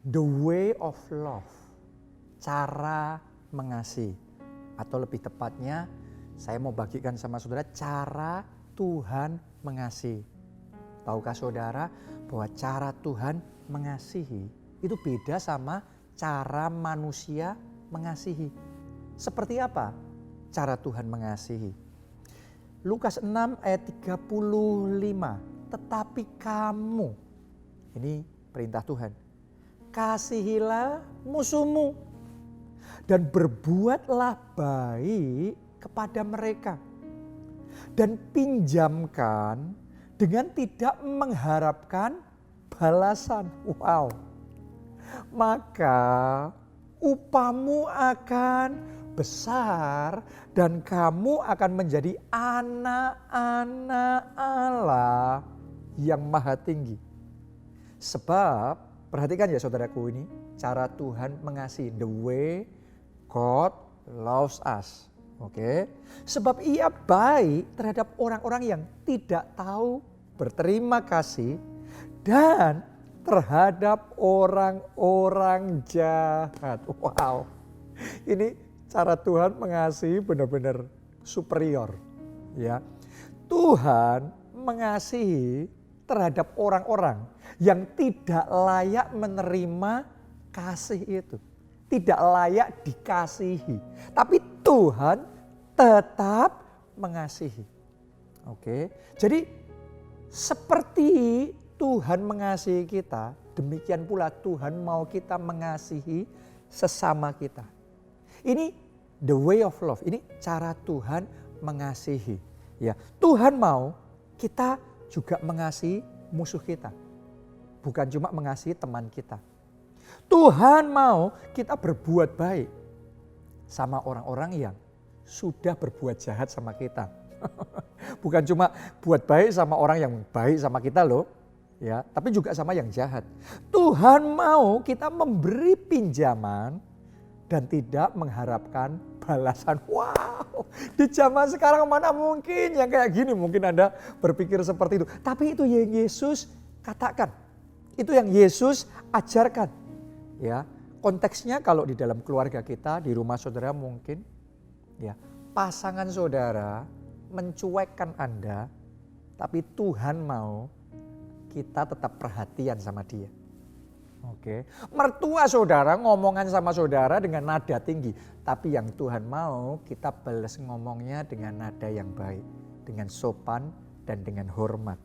The way of love, cara mengasihi. Atau lebih tepatnya, saya mau bagikan sama saudara cara Tuhan mengasihi. Tahukah saudara bahwa cara Tuhan mengasihi itu beda sama cara manusia mengasihi. Seperti apa cara Tuhan mengasihi? Lukas 6 ayat 35. Tetapi kamu, ini perintah Tuhan, kasihilah musuhmu dan berbuatlah baik kepada mereka. Dan pinjamkan dengan tidak mengharapkan balasan. Wow. Maka upahmu akan besar dan kamu akan menjadi anak-anak Allah yang maha tinggi. Sebab, perhatikan ya saudaraku ini, cara Tuhan mengasihi, the way God loves us. Oke, sebab ia baik terhadap orang-orang yang tidak tahu berterima kasih dan terhadap orang-orang jahat. Wow, ini cara Tuhan mengasihi benar-benar superior. Ya, Tuhan mengasihi terhadap orang-orang yang tidak layak menerima kasih itu. Tidak layak dikasihi. Tapi Tuhan tetap mengasihi. Oke. Jadi seperti Tuhan mengasihi kita, demikian pula Tuhan mau kita mengasihi sesama kita. Ini the way of love. Ini cara Tuhan mengasihi. Ya, Tuhan mau kita juga mengasihi musuh kita. Bukan cuma mengasihi teman kita. Tuhan mau kita berbuat baik sama orang-orang yang sudah berbuat jahat sama kita. Bukan cuma buat baik sama orang yang baik sama kita loh, ya, tapi juga sama yang jahat. Tuhan mau kita memberi pinjaman dan tidak mengharapkan balasan. Wow, di zaman sekarang mana mungkin yang kayak gini, mungkin Anda berpikir seperti itu. Tapi itu yang Yesus katakan, itu yang Yesus ajarkan. Ya, konteksnya kalau di dalam keluarga kita, di rumah saudara mungkin, ya, pasangan saudara mencuekkan Anda, tapi Tuhan mau kita tetap perhatian sama dia. Oke, mertua saudara ngomongan sama saudara dengan nada tinggi, tapi yang Tuhan mau kita balas ngomongnya dengan nada yang baik, dengan sopan dan dengan hormat.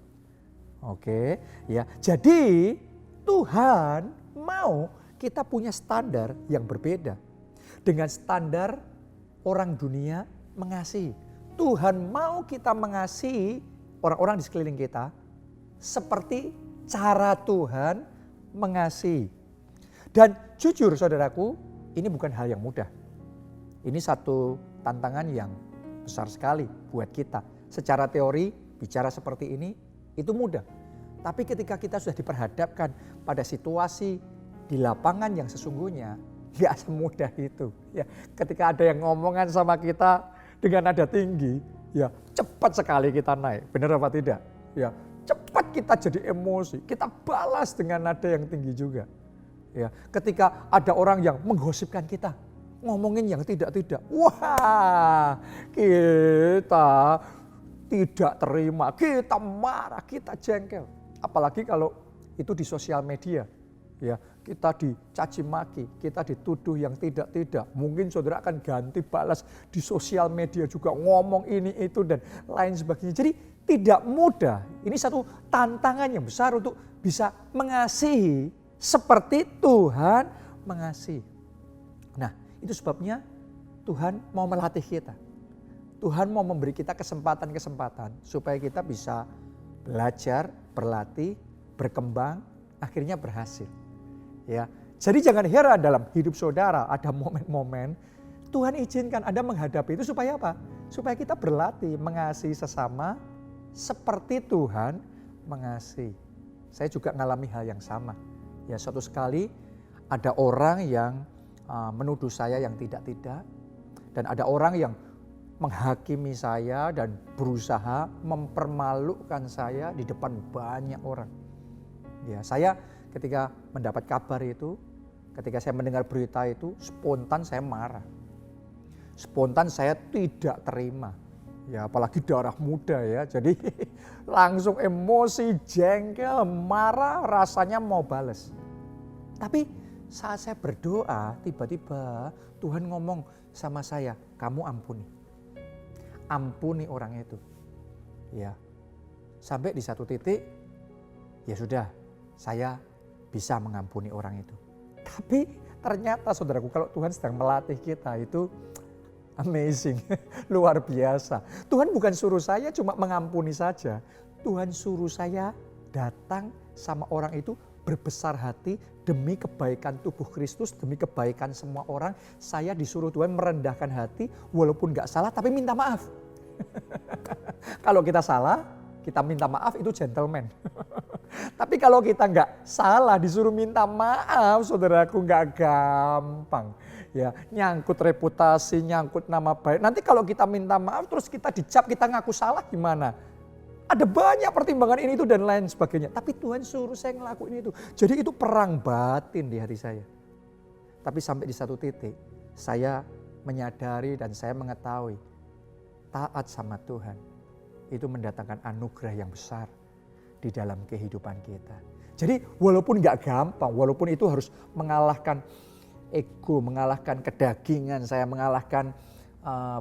Oke, ya. Jadi Tuhan mau kita punya standar yang berbeda dengan standar orang dunia mengasihi. Tuhan mau kita mengasihi orang-orang di sekeliling kita seperti cara Tuhan mengasihi. Dan jujur saudaraku, ini bukan hal yang mudah. Ini satu tantangan yang besar sekali buat kita. Secara teori bicara seperti ini itu mudah. Tapi ketika kita sudah diperhadapkan pada situasi di lapangan yang sesungguhnya, gak semudah itu. Ya, ketika ada yang ngomongan sama kita dengan nada tinggi, ya cepat sekali kita naik. Benar apa tidak? Ya, cepat kita jadi emosi, kita balas dengan nada yang tinggi juga. Ya, ketika ada orang yang menggosipkan kita, ngomongin yang tidak-tidak, wah, kita tidak terima, kita marah, kita jengkel. Apalagi kalau itu di sosial media. Ya, kita dicaci maki, kita dituduh yang tidak-tidak. Mungkin saudara akan ganti balas di sosial media juga, ngomong ini itu dan lain sebagainya. Jadi tidak mudah. Ini satu tantangan yang besar untuk bisa mengasihi seperti Tuhan mengasihi. Nah, itu sebabnya Tuhan mau melatih kita. Tuhan mau memberi kita kesempatan-kesempatan supaya kita bisa belajar, berlatih, berkembang, akhirnya berhasil. Ya, jadi jangan heran dalam hidup saudara ada momen-momen Tuhan izinkan Anda menghadapi itu supaya apa? Supaya kita berlatih mengasihi sesama seperti Tuhan mengasihi. Saya juga mengalami hal yang sama. Ya, suatu sekali ada orang yang menuduh saya yang tidak-tidak, dan ada orang yang menghakimi saya dan berusaha mempermalukan saya di depan banyak orang. Ya, saya ketika mendapat kabar itu, Ketika saya mendengar berita itu, spontan saya marah. Spontan saya tidak terima. Ya apalagi darah muda ya, jadi langsung emosi, jengkel, marah, rasanya mau bales. Tapi saat saya berdoa, tiba-tiba Tuhan ngomong sama saya, kamu ampuni. Ampuni orang itu. Ya, sampai di satu titik, ya sudah, saya bisa mengampuni orang itu. Tapi ternyata saudaraku, kalau Tuhan sedang melatih kita itu amazing, luar biasa. Tuhan bukan suruh saya cuma mengampuni saja. Tuhan suruh saya datang sama orang itu berbesar hati demi kebaikan tubuh Kristus, demi kebaikan semua orang. Saya disuruh Tuhan merendahkan hati walaupun gak salah tapi minta maaf. Kalau kita salah, kita minta maaf itu gentleman. Tapi kalau kita nggak salah disuruh minta maaf, saudaraku nggak gampang. Ya, nyangkut reputasi, nyangkut nama baik. Nanti kalau kita minta maaf terus kita dicap, kita ngaku salah gimana? Ada banyak pertimbangan ini itu dan lain sebagainya. Tapi Tuhan suruh saya ngelakuin itu. Jadi itu perang batin di hati saya. Tapi sampai di satu titik saya menyadari dan saya mengetahui taat sama Tuhan itu mendatangkan anugerah yang besar di dalam kehidupan kita. Jadi walaupun gak gampang, walaupun itu harus mengalahkan ego, mengalahkan kedagingan saya, mengalahkan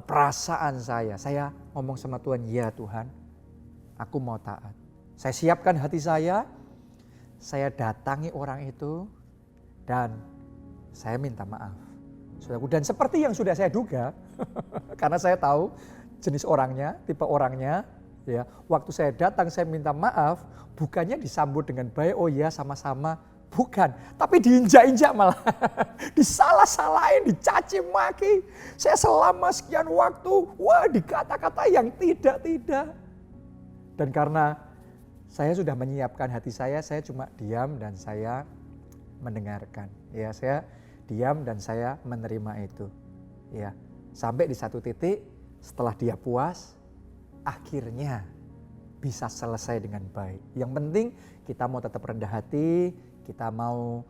perasaan saya ngomong sama Tuhan, ya Tuhan, aku mau taat. Saya siapkan hati saya datangi orang itu dan saya minta maaf. Saudaraku, dan seperti yang sudah saya duga, karena saya tahu jenis orangnya, tipe orangnya, ya, waktu saya datang saya minta maaf, bukannya disambut dengan baik, oh ya sama-sama, bukan, tapi diinjak-injak malah, disalah-salahin, dicaci maki. Saya selama sekian waktu, wah dikata-kata yang tidak-tidak. Dan karena saya sudah menyiapkan hati saya cuma diam dan saya mendengarkan. Ya, saya diam dan saya menerima itu. Ya, sampai di satu titik setelah dia puas, akhirnya bisa selesai dengan baik. Yang penting kita mau tetap rendah hati, kita mau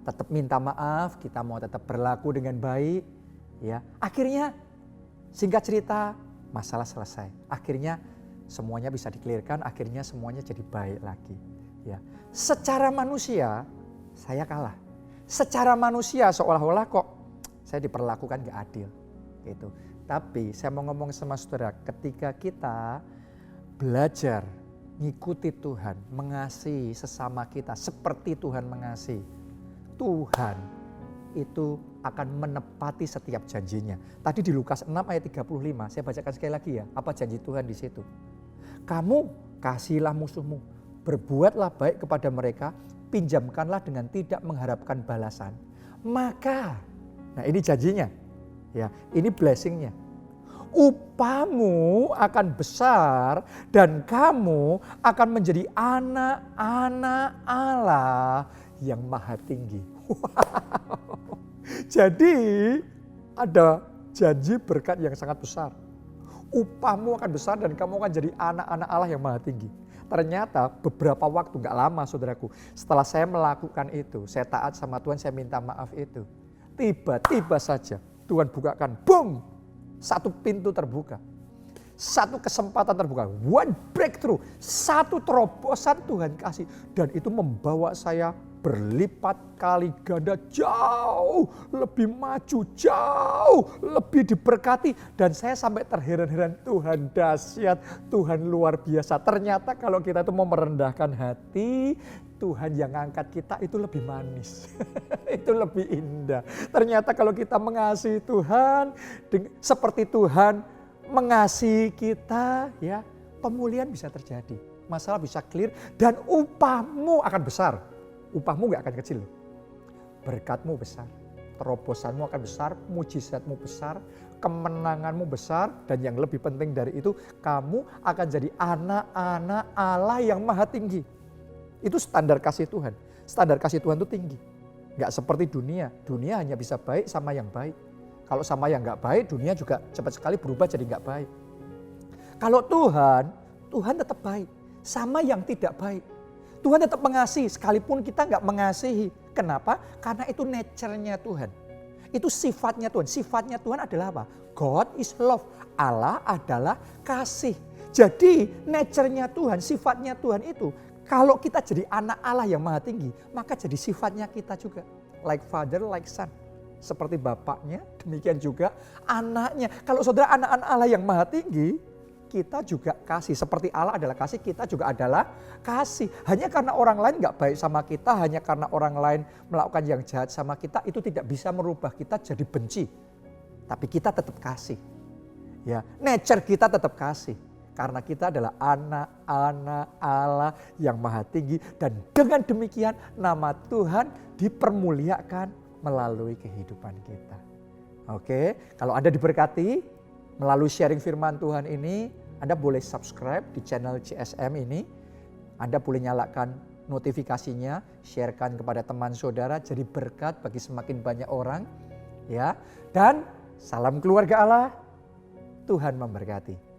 tetap minta maaf, kita mau tetap berlaku dengan baik, ya. Akhirnya singkat cerita masalah selesai. Akhirnya semuanya bisa dikelirkan, akhirnya semuanya jadi baik lagi, ya. Secara manusia saya kalah. Secara manusia seolah-olah kok saya diperlakukan gak adil, gitu. Tapi saya mau ngomong sama saudara, ketika kita belajar ngikuti Tuhan, mengasihi sesama kita seperti Tuhan mengasihi, Tuhan itu akan menepati setiap janjinya. Tadi di Lukas 6 ayat 35, saya bacakan sekali lagi ya, apa janji Tuhan di situ. Kamu kasihilah musuhmu, berbuatlah baik kepada mereka, pinjamkanlah dengan tidak mengharapkan balasan. Maka, nah ini janjinya, ya, ini blessingnya. Upahmu akan besar dan kamu akan menjadi anak-anak Allah yang maha tinggi. Wow. Jadi ada janji berkat yang sangat besar. Upahmu akan besar dan kamu akan jadi anak-anak Allah yang maha tinggi. Ternyata beberapa waktu, gak lama saudaraku, setelah saya melakukan itu, saya taat sama Tuhan, saya minta maaf itu. Tiba-tiba saja Tuhan bukakan, boom! Satu pintu terbuka, satu kesempatan terbuka, one breakthrough, satu terobosan Tuhan kasih. Dan itu membawa saya berlipat kali ganda, jauh lebih maju, jauh lebih diberkati. Dan saya sampai terheran-heran, Tuhan dahsyat, Tuhan luar biasa. Ternyata kalau kita itu mau merendahkan hati, Tuhan yang angkat kita itu lebih manis, itu lebih indah. Ternyata kalau kita mengasihi Tuhan, seperti Tuhan mengasihi kita, ya, pemulihan bisa terjadi, masalah bisa clear, dan upahmu akan besar. Upahmu gak akan kecil, berkatmu besar, terobosanmu akan besar, mujizatmu besar, kemenanganmu besar, dan yang lebih penting dari itu, kamu akan jadi anak-anak Allah yang maha tinggi. Itu standar kasih Tuhan. Standar kasih Tuhan itu tinggi. Gak seperti dunia. Dunia hanya bisa baik sama yang baik. Kalau sama yang gak baik, dunia juga cepat sekali berubah jadi gak baik. Kalau Tuhan, Tuhan tetap baik. Sama yang tidak baik. Tuhan tetap mengasihi, sekalipun kita gak mengasihi. Kenapa? Karena itu nature-nya Tuhan. Itu sifatnya Tuhan. Sifatnya Tuhan adalah apa? God is love. Allah adalah kasih. Jadi nature-nya Tuhan, sifatnya Tuhan itu, kalau kita jadi anak Allah yang maha tinggi, maka jadi sifatnya kita juga. Like father, like son. Seperti bapaknya, demikian juga anaknya. Kalau saudara anak-anak Allah yang maha tinggi, kita juga kasih. Seperti Allah adalah kasih, kita juga adalah kasih. Hanya karena orang lain gak baik sama kita, hanya karena orang lain melakukan yang jahat sama kita, itu tidak bisa merubah kita jadi benci. Tapi kita tetap kasih. Ya, nature kita tetap kasih. Karena kita adalah anak-anak Allah yang maha tinggi. Dan dengan demikian nama Tuhan dipermuliakan melalui kehidupan kita. Oke, kalau Anda diberkati melalui sharing firman Tuhan ini, Anda boleh subscribe di channel CSM ini. Anda boleh nyalakan notifikasinya, sharekan kepada teman saudara, jadi berkat bagi semakin banyak orang. Ya, dan salam keluarga Allah, Tuhan memberkati.